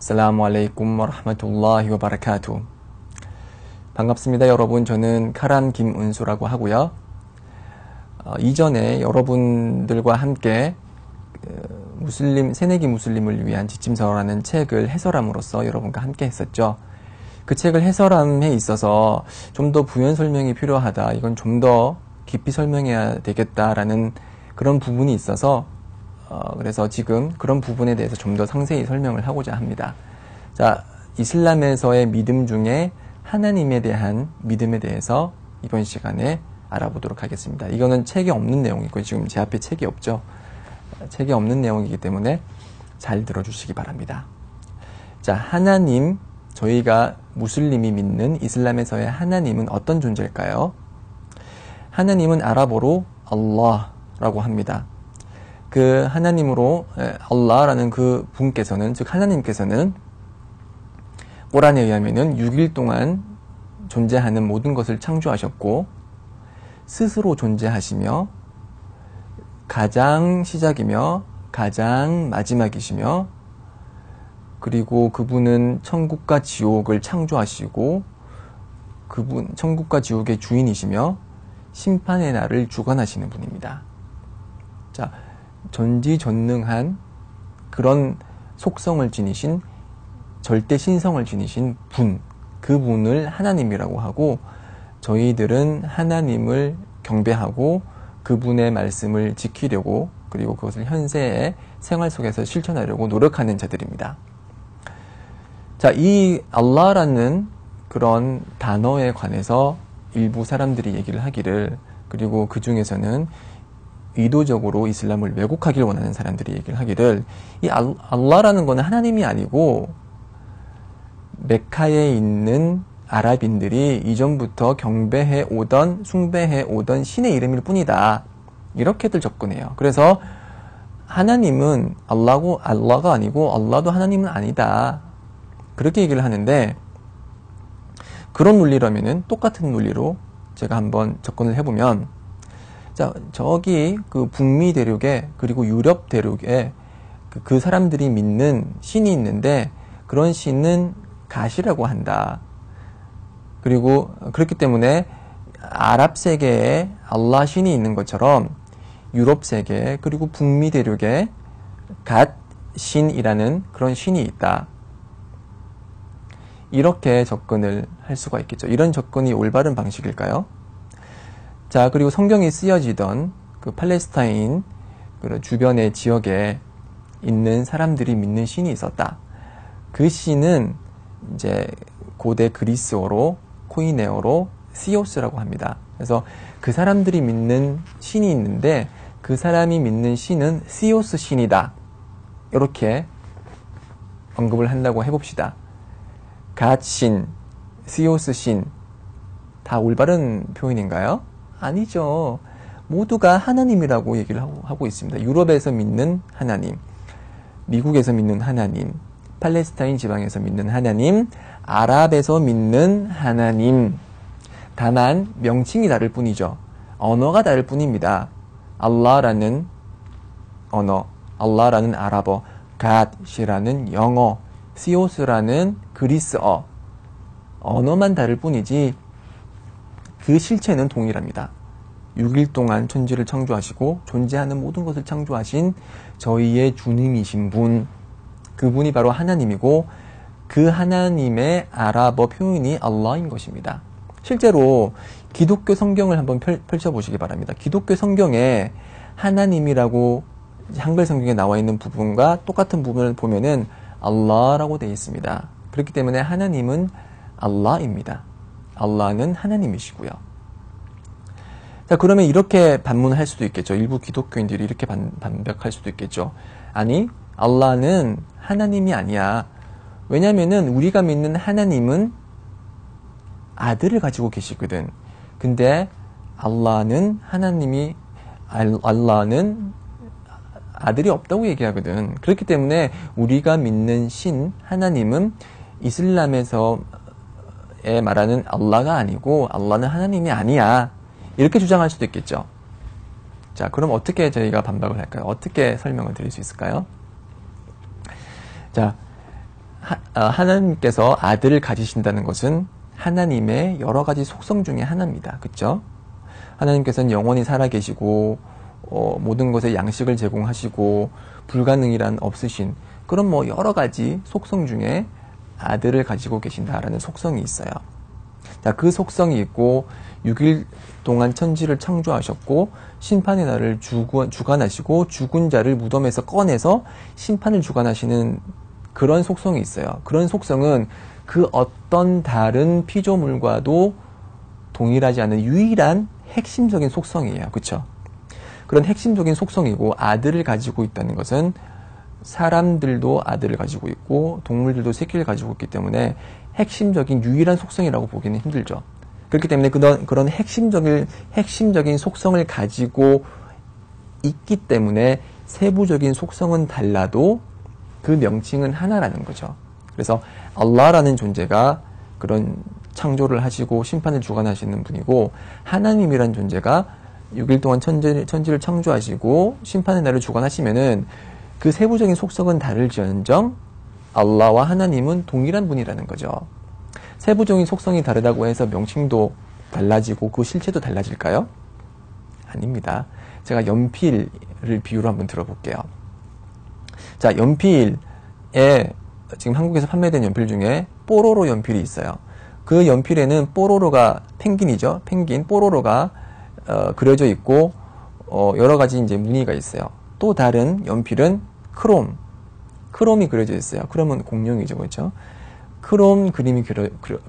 아살라무 알레이쿰 와라흐마툴라히 와바라카투. 반갑습니다 여러분. 저는 카란 김은수라고 하고요. 이전에 여러분들과 함께 새내기 무슬림을 위한 지침서라는 책을 해설함으로써 여러분과 함께 했었죠. 그 책을 해설함에 있어서 좀 더 부연 설명이 필요하다, 이건 좀 더 깊이 설명해야 되겠다라는 그런 부분이 있어서 그래서 지금 그런 부분에 대해서 좀 더 상세히 설명을 하고자 합니다. 자, 이슬람에서의 믿음 중에 하나님에 대한 믿음에 대해서 이번 시간에 알아보도록 하겠습니다. 이거는 책에 없는 내용이고, 지금 제 앞에 책이 없죠. 책에 없는 내용이기 때문에 잘 들어주시기 바랍니다. 자, 하나님, 저희가 무슬림이 믿는 이슬람에서의 하나님은 어떤 존재일까요? 하나님은 아랍어로 알라라고 합니다. 그 하나님으로 알라라는 그 분께서는, 즉 하나님께서는 꾸란에 의하면은 6일 동안 존재하는 모든 것을 창조하셨고 스스로 존재하시며 가장 시작이며 가장 마지막이시며, 그리고 그분은 천국과 지옥을 창조하시고 천국과 지옥의 주인이시며 심판의 날을 주관하시는 분입니다. 자, 전지전능한 그런 속성을 지니신, 절대 신성을 지니신 분, 그분을 하나님이라고 하고, 저희들은 하나님을 경배하고 그분의 말씀을 지키려고, 그리고 그것을 현세의 생활 속에서 실천하려고 노력하는 자들입니다. 자, 이 알라라는 그런 단어에 관해서 일부 사람들이 얘기를 하기를, 그리고 그 중에서는 의도적으로 이슬람을 왜곡하기를 원하는 사람들이 얘기를 하기를, 이 알라라는 것은 하나님이 아니고 메카에 있는 아랍인들이 이전부터 경배해 오던, 숭배해 오던 신의 이름일 뿐이다, 이렇게들 접근해요. 그래서 하나님은 알라가 아니고 알라도 하나님은 아니다, 그렇게 얘기를 하는데, 그런 논리라면은 똑같은 논리로 제가 한번 접근을 해보면, 자, 저기 그 북미 대륙에, 그리고 유럽 대륙에 그 사람들이 믿는 신이 있는데, 그런 신은 가시라고 한다. 그리고 그렇기 때문에 아랍 세계에 알라 신이 있는 것처럼 유럽 세계, 그리고 북미 대륙에 갓 신이라는 그런 신이 있다, 이렇게 접근을 할 수가 있겠죠. 이런 접근이 올바른 방식일까요? 자, 그리고 성경이 쓰여지던 그 팔레스타인 그 주변의 지역에 있는 사람들이 믿는 신이 있었다. 그 신은 이제 고대 그리스어로, 코이네어로 시오스라고 합니다. 그래서 그 사람들이 믿는 신이 있는데, 그 사람이 믿는 신은 시오스 신이다, 이렇게 언급을 한다고 해봅시다. 갓 신, 시오스 신, 다 올바른 표현인가요? 아니죠. 모두가 하나님이라고 얘기를 하고 있습니다. 유럽에서 믿는 하나님, 미국에서 믿는 하나님, 팔레스타인 지방에서 믿는 하나님, 아랍에서 믿는 하나님. 다만 명칭이 다를 뿐이죠. 언어가 다를 뿐입니다. 알라라는 언어, 알라라는 아랍어, 갓이라는 영어, 시오스라는 그리스어, 언어만 다를 뿐이지 그 실체는 동일합니다. 6일 동안 천지를 창조하시고 존재하는 모든 것을 창조하신 저희의 주님이신 분, 그분이 바로 하나님이고, 그 하나님의 아랍어 표현이 알라인 것입니다. 실제로 기독교 성경을 한번 펼쳐보시기 바랍니다. 기독교 성경에 하나님이라고 한글 성경에 나와 있는 부분과 똑같은 부분을 보면은 알라라고 되어 있습니다. 그렇기 때문에 하나님은 알라입니다. 알라는 하나님이시고요. 자, 그러면 이렇게 반문할 수도 있겠죠. 일부 기독교인들이 이렇게 반박할 수도 있겠죠. 아니, 알라는 하나님이 아니야. 왜냐면은 우리가 믿는 하나님은 아들을 가지고 계시거든. 근데 알라는 아들이 없다고 얘기하거든. 그렇기 때문에 우리가 믿는 신, 하나님은 이슬람에서 말하는 알라가 아니고 알라는 하나님이 아니야, 이렇게 주장할 수도 있겠죠. 자, 그럼 어떻게 저희가 반박을 할까요? 어떻게 설명을 드릴 수 있을까요? 자, 하나님께서 아들을 가지신다는 것은 하나님의 여러 가지 속성 중에 하나입니다. 그렇죠? 하나님께서는 영원히 살아계시고 모든 것에 양식을 제공하시고 불가능이란 없으신 그런 여러 가지 속성 중에 아들을 가지고 계신다라는 속성이 있어요. 자, 그 속성이 있고 6일 동안 천지를 창조하셨고 심판의 날을 주관하시고 죽은 자를 무덤에서 꺼내서 심판을 주관하시는 그런 속성이 있어요. 그런 속성은 그 어떤 다른 피조물과도 동일하지 않은 유일한 핵심적인 속성이에요. 그렇죠? 그런 핵심적인 속성이고 아들을 가지고 있다는 것은 사람들도 아들을 가지고 있고 동물들도 새끼를 가지고 있기 때문에 핵심적인 유일한 속성이라고 보기는 힘들죠. 그렇기 때문에 그런 핵심적인 속성을 가지고 있기 때문에 세부적인 속성은 달라도 그 명칭은 하나라는 거죠. 그래서 알라라는 존재가 그런 창조를 하시고 심판을 주관하시는 분이고 하나님이란 존재가 6일 동안 천지를 창조하시고 심판의 날을 주관하시면은 그 세부적인 속성은 다를지언정 알라와 하나님은 동일한 분이라는 거죠. 세부적인 속성이 다르다고 해서 명칭도 달라지고 그 실체도 달라질까요? 아닙니다. 제가 연필을 비유로 한번 들어볼게요. 자, 연필에 지금 한국에서 판매된 연필 중에 뽀로로 연필이 있어요. 그 연필에는 뽀로로가 펭귄이죠. 펭귄 뽀로로가 그려져 있고 여러 가지 이제 무늬가 있어요. 또 다른 연필은 크롬이 그려져 있어요. 크롬은 공룡이죠, 그렇죠? 크롬 그림이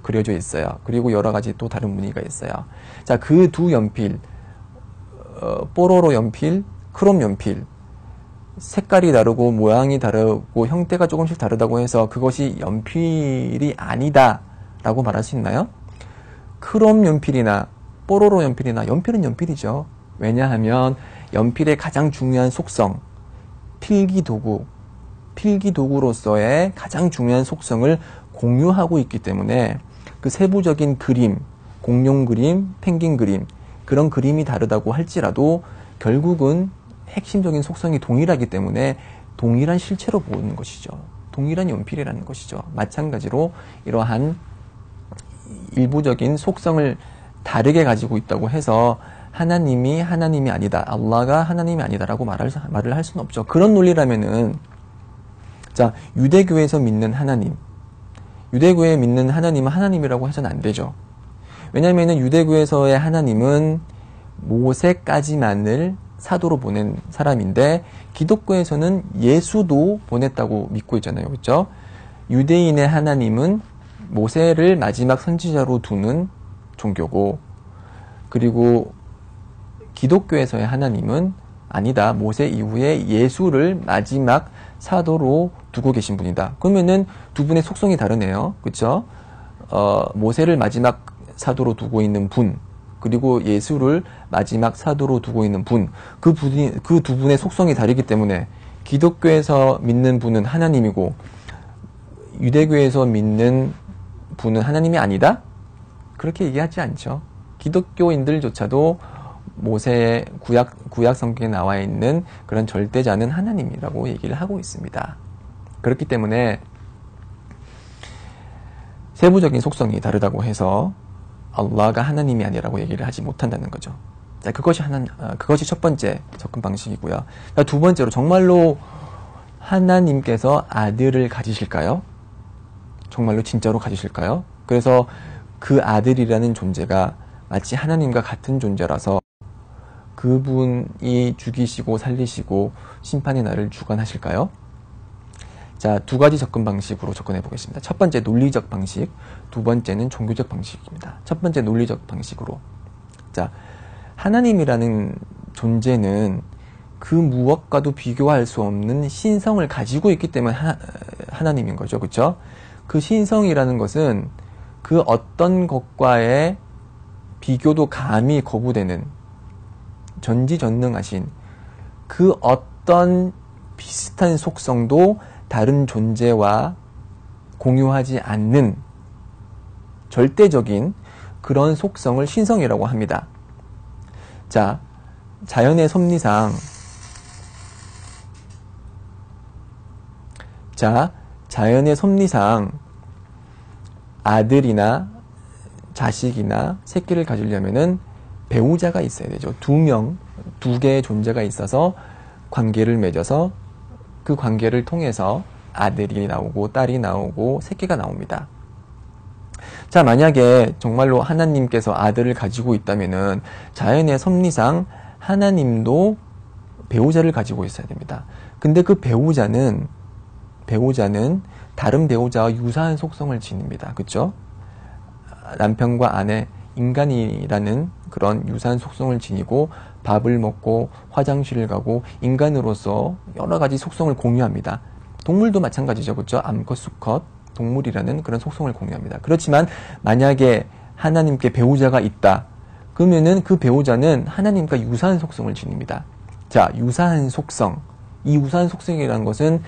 그려져 있어요. 그리고 여러 가지 또 다른 무늬가 있어요. 자, 그 두 연필, 뽀로로 연필, 크롬 연필, 색깔이 다르고 모양이 다르고 형태가 조금씩 다르다고 해서 그것이 연필이 아니다라고 말할 수 있나요? 크롬 연필이나 뽀로로 연필이나 연필은 연필이죠. 왜냐하면 연필의 가장 중요한 속성, 필기도구로서의 가장 중요한 속성을 공유하고 있기 때문에 그 세부적인 그림, 공룡 그림, 펭귄 그림, 그런 그림이 다르다고 할지라도 결국은 핵심적인 속성이 동일하기 때문에 동일한 실체로 보는 것이죠. 동일한 연필이라는 것이죠. 마찬가지로 이러한 일부적인 속성을 다르게 가지고 있다고 해서 하나님이 아니다, 알라가 하나님이 아니다라고 말을 할 수는 없죠. 그런 논리라면은 자, 유대교에서 믿는 하나님, 유대교에 믿는 하나님은 하나님이라고 해서는 안 되죠. 왜냐하면 유대교에서의 하나님은 모세까지만을 사도로 보낸 사람인데 기독교에서는 예수도 보냈다고 믿고 있잖아요. 그렇죠? 유대인의 하나님은 모세를 마지막 선지자로 두는 종교고, 그리고 기독교에서의 하나님은 아니다, 모세 이후에 예수를 마지막 사도로 두고 계신 분이다. 그러면은 두 분의 속성이 다르네요. 그렇죠? 모세를 마지막 사도로 두고 있는 분, 그리고 예수를 마지막 사도로 두고 있는 분, 그 두 분의 속성이 다르기 때문에 기독교에서 믿는 분은 하나님이고 유대교에서 믿는 분은 하나님이 아니다? 그렇게 얘기하지 않죠. 기독교인들조차도 모세의 구약 성경에 나와 있는 그런 절대자는 하나님이라고 얘기를 하고 있습니다. 그렇기 때문에 세부적인 속성이 다르다고 해서 알라가 하나님이 아니라고 얘기를 하지 못한다는 거죠. 자, 그것이 첫 번째 접근 방식이고요. 자, 두 번째로 정말로 하나님께서 아들을 가지실까요? 정말로 진짜로 가지실까요? 그래서 그 아들이라는 존재가 마치 하나님과 같은 존재라서 그분이 죽이시고 살리시고 심판의 날을 주관하실까요? 자, 두 가지 접근 방식으로 접근해 보겠습니다. 첫 번째 논리적 방식, 두 번째는 종교적 방식입니다. 첫 번째 논리적 방식으로. 자, 하나님이라는 존재는 그 무엇과도 비교할 수 없는 신성을 가지고 있기 때문에 하나님인 거죠. 그렇죠? 그 신성이라는 것은 그 어떤 것과의 비교도 감히 거부되는 전지전능하신 그 어떤 비슷한 속성도 다른 존재와 공유하지 않는 절대적인 그런 속성을 신성이라고 합니다. 자, 자연의 섭리상 자연의 섭리상 아들이나 자식이나 새끼를 가지려면은 배우자가 있어야 되죠. 두 개의 존재가 있어서 관계를 맺어서 그 관계를 통해서 아들이 나오고 딸이 나오고 새끼가 나옵니다. 자, 만약에 정말로 하나님께서 아들을 가지고 있다면은 자연의 섭리상 하나님도 배우자를 가지고 있어야 됩니다. 근데 그 배우자는 다른 배우자와 유사한 속성을 지닙니다. 그렇죠? 남편과 아내, 인간이라는 그런 유사한 속성을 지니고 밥을 먹고 화장실을 가고 인간으로서 여러 가지 속성을 공유합니다. 동물도 마찬가지죠. 그렇죠? 암컷, 수컷, 동물이라는 그런 속성을 공유합니다. 그렇지만 만약에 하나님께 배우자가 있다. 그러면은 그 배우자는 하나님과 유사한 속성을 지닙니다. 자, 유사한 속성. 이 유사한 속성이라는 것은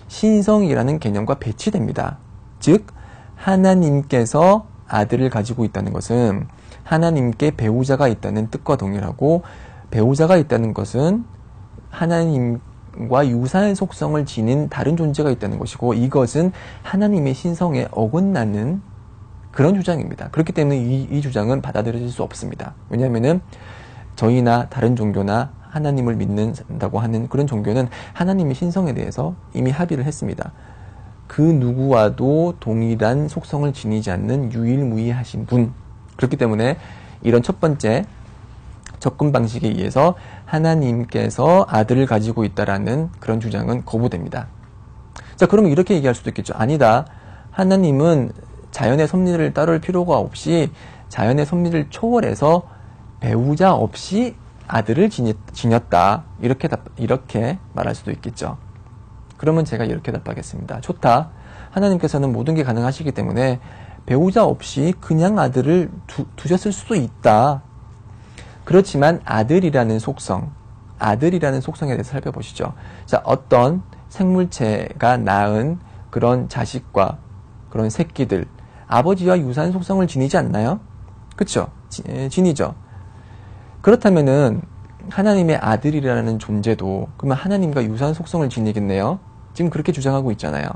신성이라는 개념과 배치됩니다. 즉, 하나님께서 아들을 가지고 있다는 것은 하나님께 배우자가 있다는 뜻과 동일하고, 배우자가 있다는 것은 하나님과 유사한 속성을 지닌 다른 존재가 있다는 것이고, 이것은 하나님의 신성에 어긋나는 그런 주장입니다. 그렇기 때문에 이 주장은 받아들여질 수 없습니다. 왜냐하면은 저희나 다른 종교나 하나님을 믿는다고 하는 그런 종교는 하나님의 신성에 대해서 이미 합의를 했습니다. 그 누구와도 동일한 속성을 지니지 않는 유일무이하신 분. 그렇기 때문에 이런 첫 번째 접근 방식에 의해서 하나님께서 아들을 가지고 있다라는 그런 주장은 거부됩니다. 자, 그러면 이렇게 얘기할 수도 있겠죠. 아니다. 하나님은 자연의 섭리를 따를 필요가 없이 자연의 섭리를 초월해서 배우자 없이 아들을 지녔다. 이렇게 말할 수도 있겠죠. 그러면 제가 이렇게 답하겠습니다. 좋다. 하나님께서는 모든 게 가능하시기 때문에 배우자 없이 그냥 아들을 두셨을 수도 있다. 그렇지만 아들이라는 속성에 대해서 살펴보시죠. 자, 어떤 생물체가 낳은 그런 자식과 그런 새끼들, 아버지와 유사한 속성을 지니지 않나요? 그렇죠? 지니죠. 그렇다면은 하나님의 아들이라는 존재도 그러면 하나님과 유사한 속성을 지니겠네요. 지금 그렇게 주장하고 있잖아요.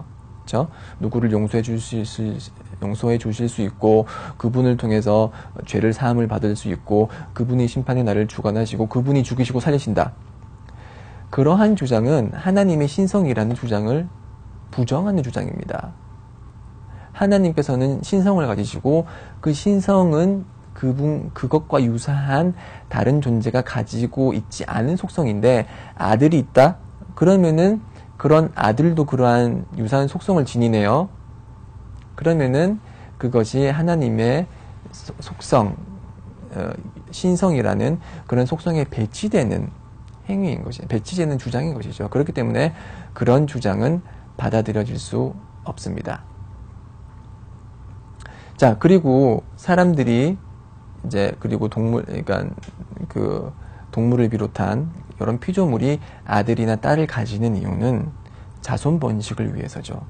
그렇죠? 누구를 용서해 주실 수 있고, 그분을 통해서 죄를 사함을 받을 수 있고, 그분이 심판의 날을 주관하시고, 그분이 죽이시고 살리신다. 그러한 주장은 하나님의 신성이라는 주장을 부정하는 주장입니다. 하나님께서는 신성을 가지시고, 그 신성은 그것과 유사한 다른 존재가 가지고 있지 않은 속성인데, 아들이 있다? 그러면은 그런 아들도 그러한 유사한 속성을 지니네요. 그러면은 그것이 하나님의 속성, 신성이라는 그런 속성에 배치되는 행위인 것이죠. 배치되는 주장인 것이죠. 그렇기 때문에 그런 주장은 받아들여질 수 없습니다. 자, 그리고 사람들이 그리고 그러니까 동물을 비롯한 이런 피조물이 아들이나 딸을 가지는 이유는 자손 번식을 위해서죠.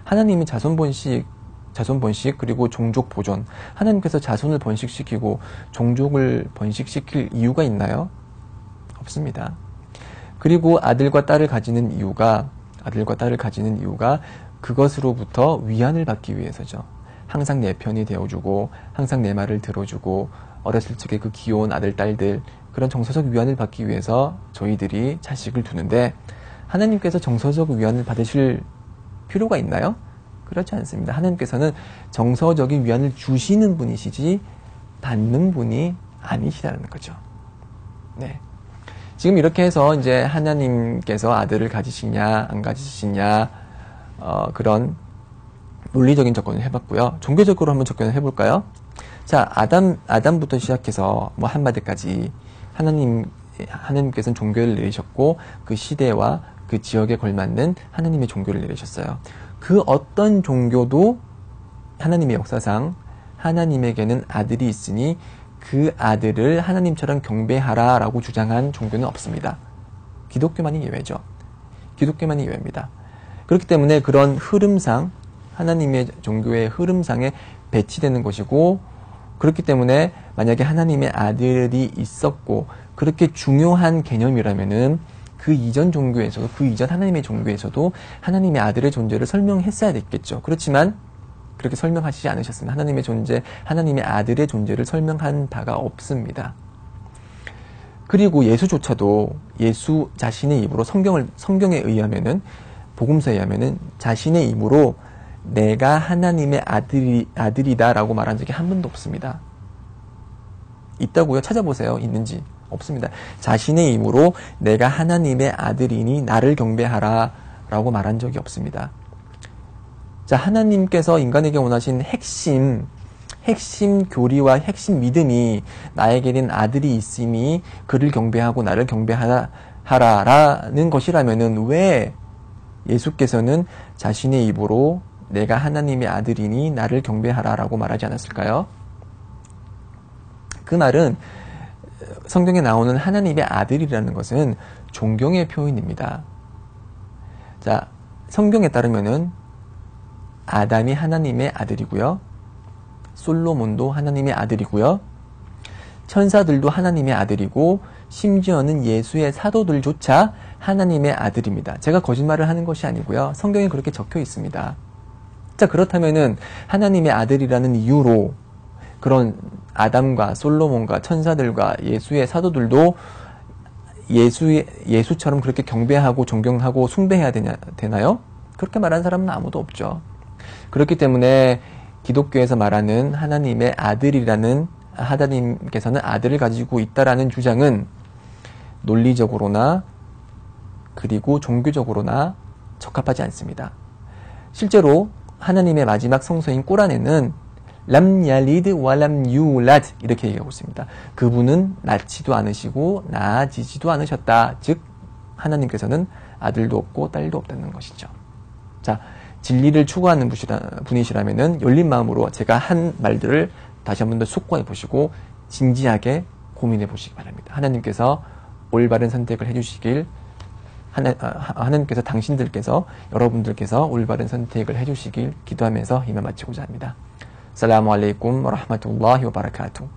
하나님이 자손 번식 그리고 종족 보존, 하나님께서 자손을 번식시키고 종족을 번식시킬 이유가 있나요? 없습니다. 그리고 아들과 딸을 가지는 이유가 그것으로부터 위안을 받기 위해서죠. 항상 내 편이 되어주고, 항상 내 말을 들어주고, 어렸을 적에 그 귀여운 아들, 딸들, 그런 정서적 위안을 받기 위해서 저희들이 자식을 두는데, 하나님께서 정서적 위안을 받으실 필요가 있나요? 그렇지 않습니다. 하나님께서는 정서적인 위안을 주시는 분이시지, 받는 분이 아니시라는 거죠. 네. 지금 이렇게 해서 이제 하나님께서 아들을 가지시냐, 안 가지시냐, 그런 논리적인 접근을 해봤고요. 종교적으로 한번 접근을 해볼까요? 자, 아담부터 시작해서 뭐 한마디까지 하나님께서는 종교를 내리셨고, 그 시대와 그 지역에 걸맞는 하나님의 종교를 내리셨어요. 그 어떤 종교도 하나님의 역사상 하나님에게는 아들이 있으니 그 아들을 하나님처럼 경배하라라고 주장한 종교는 없습니다. 기독교만이 예외죠. 기독교만이 예외입니다. 그렇기 때문에 그런 흐름상, 하나님의 종교의 흐름상에 배치되는 것이고, 그렇기 때문에 만약에 하나님의 아들이 있었고 그렇게 중요한 개념이라면은 그 이전 종교에서도, 그 이전 하나님의 종교에서도 하나님의 아들의 존재를 설명했어야 됐겠죠. 그렇지만 그렇게 설명하시지 않으셨습니다. 하나님의 존재, 하나님의 아들의 존재를 설명한 바가 없습니다. 그리고 예수조차도 예수 자신의 입으로 성경에 의하면은, 복음서에 의하면은 자신의 입으로 내가 하나님의 아들이다라고 말한 적이 한 번도 없습니다. 있다고요? 찾아보세요. 있는지. 없습니다. 자신의 입으로 내가 하나님의 아들이니 나를 경배하라 라고 말한 적이 없습니다. 자, 하나님께서 인간에게 원하신 핵심 교리와 핵심 믿음이 나에게는 아들이 있으니 그를 경배하고 나를 경배하라라는 것이라면은 왜 예수께서는 자신의 입으로 내가 하나님의 아들이니 나를 경배하라라고 말하지 않았을까요? 그 말은 성경에 나오는 하나님의 아들이라는 것은 존경의 표현입니다. 자, 성경에 따르면은 아담이 하나님의 아들이고요. 솔로몬도 하나님의 아들이고요. 천사들도 하나님의 아들이고 심지어는 예수의 사도들조차 하나님의 아들입니다. 제가 거짓말을 하는 것이 아니고요. 성경에 그렇게 적혀 있습니다. 자, 그렇다면은 하나님의 아들이라는 이유로 그런 아담과 솔로몬과 천사들과 예수의 사도들도 예수처럼 그렇게 경배하고 존경하고 숭배해야 되나요? 그렇게 말하는 사람은 아무도 없죠. 그렇기 때문에 기독교에서 말하는 하나님의 아들이라는, 하나님께서는 아들을 가지고 있다라는 주장은 논리적으로나 그리고 종교적으로나 적합하지 않습니다. 실제로 하나님의 마지막 성서인 꾸란에는 람 얄리드 와람 유라드 이렇게 얘기하고 있습니다. 그분은 낳지도 않으시고 낳아지지도 않으셨다. 즉 하나님께서는 아들도 없고 딸도 없다는 것이죠. 자, 진리를 추구하는 분이시라면은 열린 마음으로 제가 한 말들을 다시 한 번 더 숙고해 보시고 진지하게 고민해 보시기 바랍니다. 하나님께서 올바른 선택을 해주시길, 하나님께서 당신들께서, 여러분들께서 올바른 선택을 해주시길 기도하면서 이만 마치고자 합니다. 살라무 알레이쿰 와 라흐마투ல்லா히 와 바라카투.